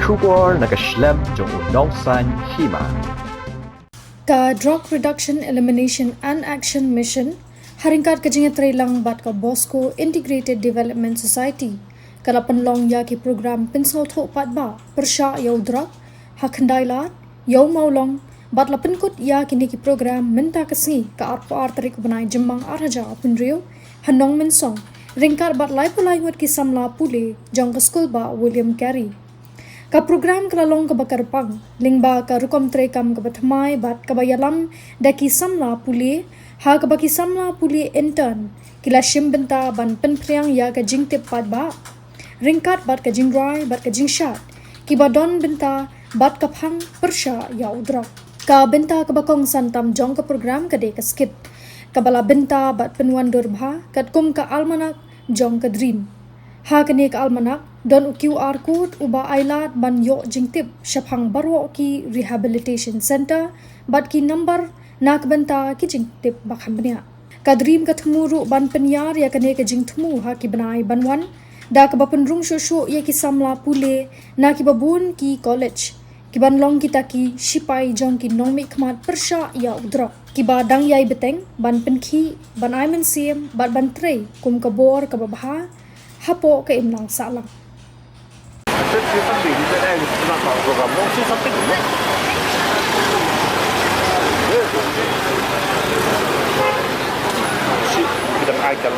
Shubor nakaslem jong unongsan hima. Ka Drug Reduction Elimination and Action Mission haringkat kajinga trailang bat ka Bosco Integrated Development Society kala penlong ya ki program pensol thok pat ba persya yau drug hakandailat yau maulong bat la penkut ya kini ki program menta kasni ka arpo artarik benai jembang arhaja penrio hanong mensong ringkat bat lai pulai ngot ki samla pule jong ka school ba William Carey ka program kelalong ke bakar pang lingba ka rukom trekam ke batmai bat ka bayalam daki samla puli ha ka baki samla puli intern kila shim benta ban penpriang ya ka jingtip pat ba ringkat bat ka jingrai bat ka jingshat ki badon benta bat ka phang persha ya udra ka benta ka bakong santam jong ka program ka de ka skit ka bala benta bat penwan durbha kat kum ka almanak jong ka dream ha kani ka almanak don QR code uba ailat ban yo jingtip shaphang barwo ki rehabilitation center bat ki number nak benta ki jingtip bakhamnya ka dream ka thmuru ban penyar ya kane ka jingthmu ha ki banai banwan da ka bapen rung shosho ya ki samla pule na ki babun ki college ki banlong kita ki sipai jong ki nomi khmat persha ya udra ki badang yai beteng ban penkhi ban aimen sim bat ban trei kum ka bor ka babha hapo ka imlang salang. Saya sambil di sana nak tahu program saya sampai dulu. Kita akan.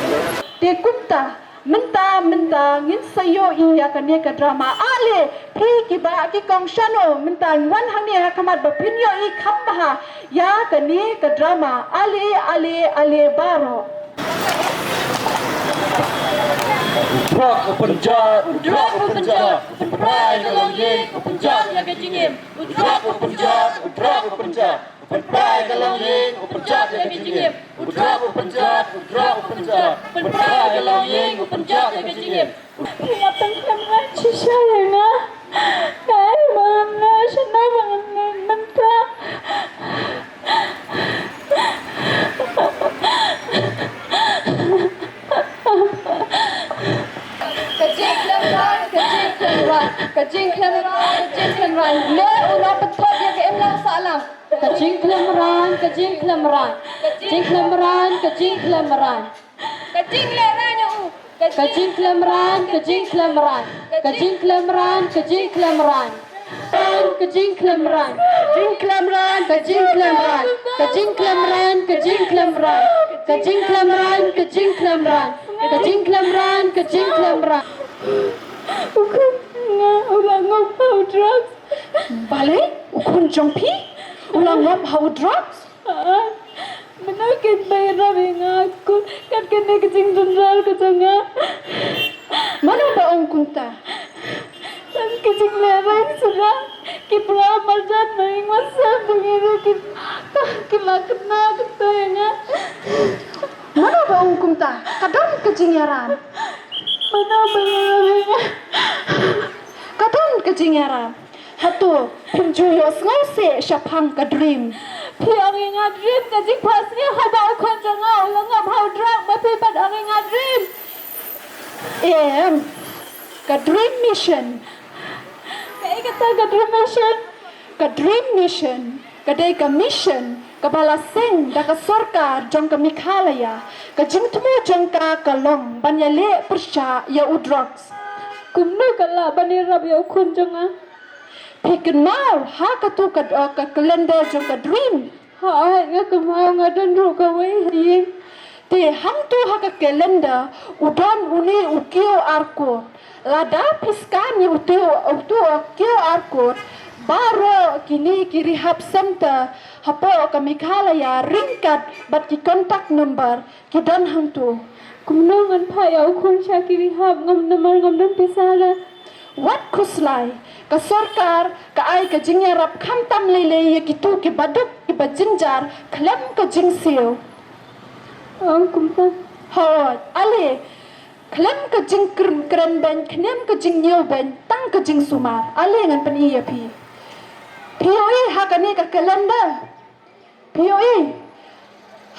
Dia kunta menta ngin sayo iya kane ka drama ale phi ki ba ki kong shano menta wan hang ne kamat ba pinyo I khamba ya kane ka drama ale baro. Udrak Punjab, Pride along ye, Punjab lagi jingim. Udrak Punjab, Pride along ye, Punjab lagi jingim. Udrak Punjab, Pride along ye, Punjab lagi jingim. Ya tengkamran sisayana. Ai mana sana bangan menta. Kajing klemran le una petot ya ke emlang salam kajing klemran kajing le ranya u kajing klemran ulang ngop how drugs balik ukun jompi ulang ngop how drugs menakit bayar aku kan kena kecing jenderal kecanga mana ba ong kunta kan kecing leren sudah kipra marjan maing masa begitu kila kena ketanya mana ba ong kunta kadang kecing yaran mana bayarnya kadang kejingaran hatu penjuyo ngause syapang ka dream piang inga dream kajing pasnya haba ukon jangau langam how drug mapi pad inga dream ka dream mission kai kata ka dream mission kadai ka mission kabala sing da ka sarkar jong ka mikhalaya ka jingtmu jong ka kalong banyale persya ya udrox kumno kala banirab ya kun jonga pikenau ha ka tu ka calendar jong ka dream ha ya ka mau ngadan ru ka we te ham tu ha ka calendar udon uni ukio arko lada piskan ya utu ukio arko baro kini ki rehab center hapo ka mikhalaya ringkat bat ki contact number ki dan hang tu kumnongan phayau khun shakiri hab ngam namar ngam dan pisala wat khuslai ka sarkar ka ai ka jingyarap khamtam lele ye ki tu ki baduk ki bajinjar khlam ka jingsiu kumta hot ale khlam ka jing kren ben khnem ka jingnyo ben tang ka jing sumar ale ngan pan iya pi POE hakane ka calendar POE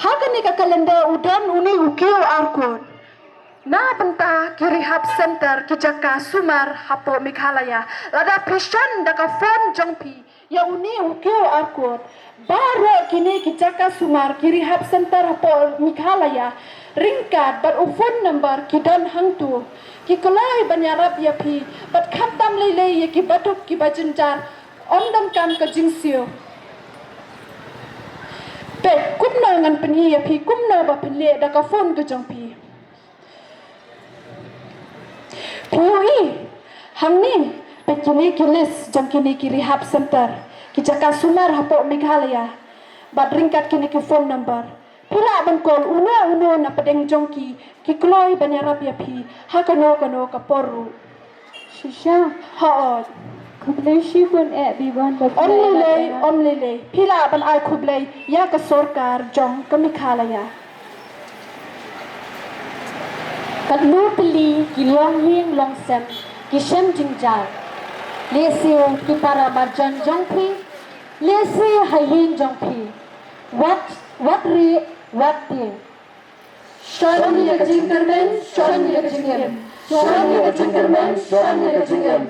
hakane ka calendar udan uni ukio arkon Na benta ki rehab center ki Jaka Sumar Hapo Meghalaya. Lada patient daka phone jongpi ya uni ukyo arkot. Baro kini ki Jaka Sumar ki rehab center Hapo Meghalaya. Ringkat bat phone number ki don hangtu. Ki kolai banyarap ya pi bat khatam lele ya ki batuk ki bajinjar ondam kam ka jingsio. Pe kumna ngan penhi ya pi kumna ba penle daka phone ke jongpi. Pui, hangni pekini kilis jang kini ki rehab center ki Jaka Sumar Hapo Meghalaya. Bat ringkat kini ki phone number. Pila bangkol uno na pedeng jongki ki kloi banyarap ya pi hakano kaporu. Shisha, Haot. kublai shibun biwan Omlele. Pila ban ai kublai ya ka sorkar jong ka Meghalaya. kat lu peli ki long hing long sem ki shem jingjar lese ki para marjan jongpi lese hayin jongpi what the Shani ya jingermen, shani ya jingem. Shani ya jingermen, shani ya jingem.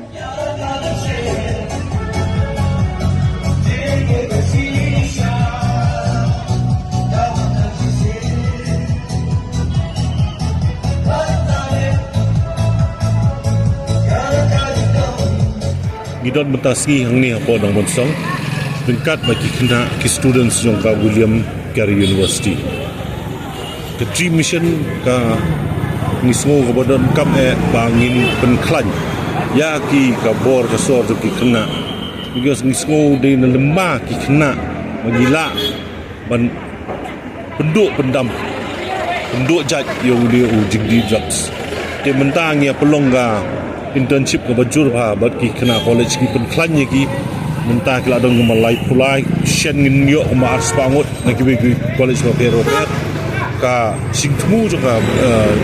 Gidon mentasi hang ni apa dong bonsong tingkat bagi kena ki students jong ka William Carey University ke dream mission ka ni semua ka badan kam bangin penklan ya ki ka bor ka sor ki kena because ni semua di lemah ki kena magila ban pendam penduk jat yang dia ujig di drugs ke mentang ya pelongga internship ke bajur ha bat ki kena college ki penklan ye ki mentah ki ladong malai pulai shen ngin yo ma ars pangut na ki college ma pero ka singtmu juga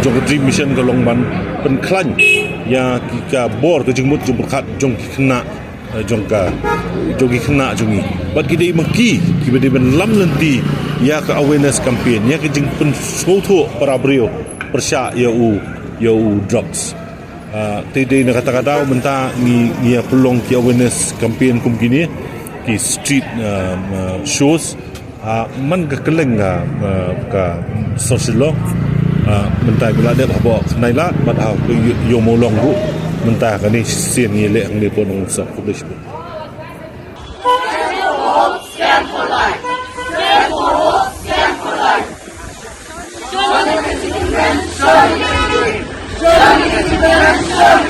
jong dream mission ka longban penklan ya ki ka bor ke jengmut jong berkat jong ki kena jong ki kena jongi bat ki dei maki ki be ben lam lenti ya ka awareness campaign ya ki jeng pen soto para brio persya ya u drugs tadi nak kata-kata mentah ni pelong ki awareness campaign kum kini ki street shows man ka keleng ka social law mentah bila dia bawa naila bat yo molong ru mentah kan ni sen ni le ang ni pon sa publish Stand for life. Stand for hope. Stand for life. Show me the children. Show me the dream. Show me the children. Show me